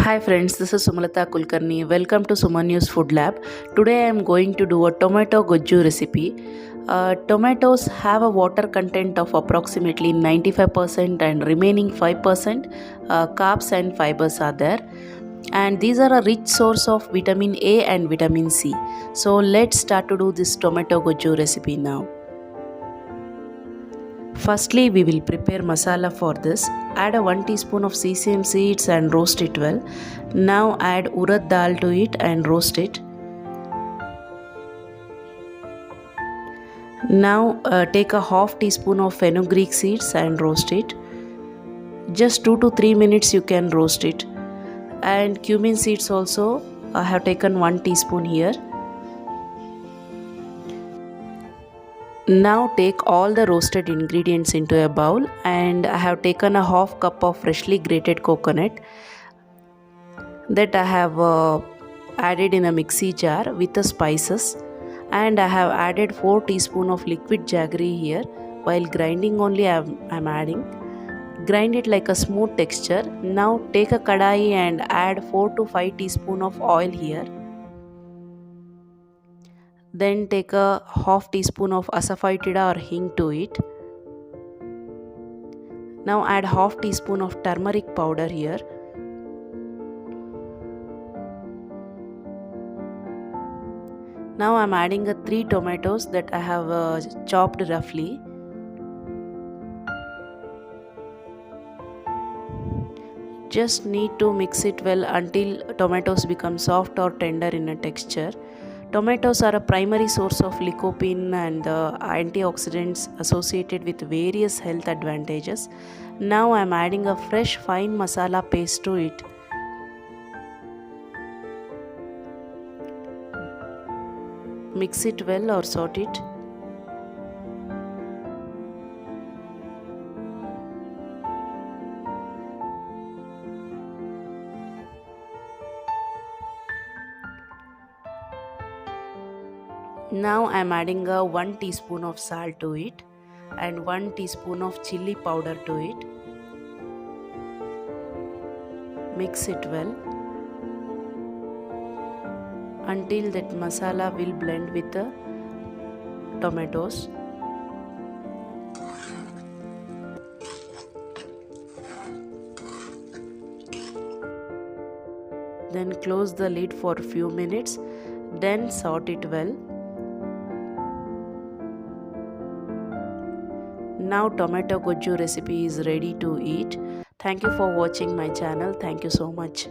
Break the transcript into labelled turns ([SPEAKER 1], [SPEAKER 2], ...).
[SPEAKER 1] Hi friends, this is Sumalata Kulkarni. Welcome to Sumanyu'z Food Lab. Today I am going to do a tomato gojju recipe. Tomatoes have a water content of approximately 95% and remaining 5% carbs and fibers are there. And these are a rich source of vitamin A and vitamin C. So let's start to do this tomato gojju recipe now. Firstly, we will prepare masala for this. Add a 1 teaspoon of sesame seeds and roast it well. Now add urad dal to it and roast it. Now take a half teaspoon of fenugreek seeds and roast it. Just 2 to 3 minutes you can roast it. And cumin seeds also I have taken 1 teaspoon here. Now take all the roasted ingredients into a bowl, and I have taken a half cup of freshly grated coconut that I have added in a mixie jar with the spices, and I have added 4 teaspoon of liquid jaggery here. While grinding only I am adding. Grind it like a smooth texture. Now take a kadai and add 4 to 5 teaspoon of oil here. Then take a half teaspoon of asafoetida or hing to it. Now add half teaspoon of turmeric powder here. Now I am adding 3 tomatoes that I have chopped roughly. Just need to mix it well until tomatoes become soft or tender in a texture. Tomatoes are a primary source of lycopene and antioxidants associated with various health advantages. Now I am adding a fresh fine masala paste to it. Mix it well or sort it. Now I am adding 1 teaspoon of salt to it and 1 teaspoon of chili powder to it. Mix it well until that masala will blend with the tomatoes. Then close the lid for a few minutes. Then sort it well. Now tomato gojju recipe is ready to eat. Thank you for watching my channel. Thank you so much.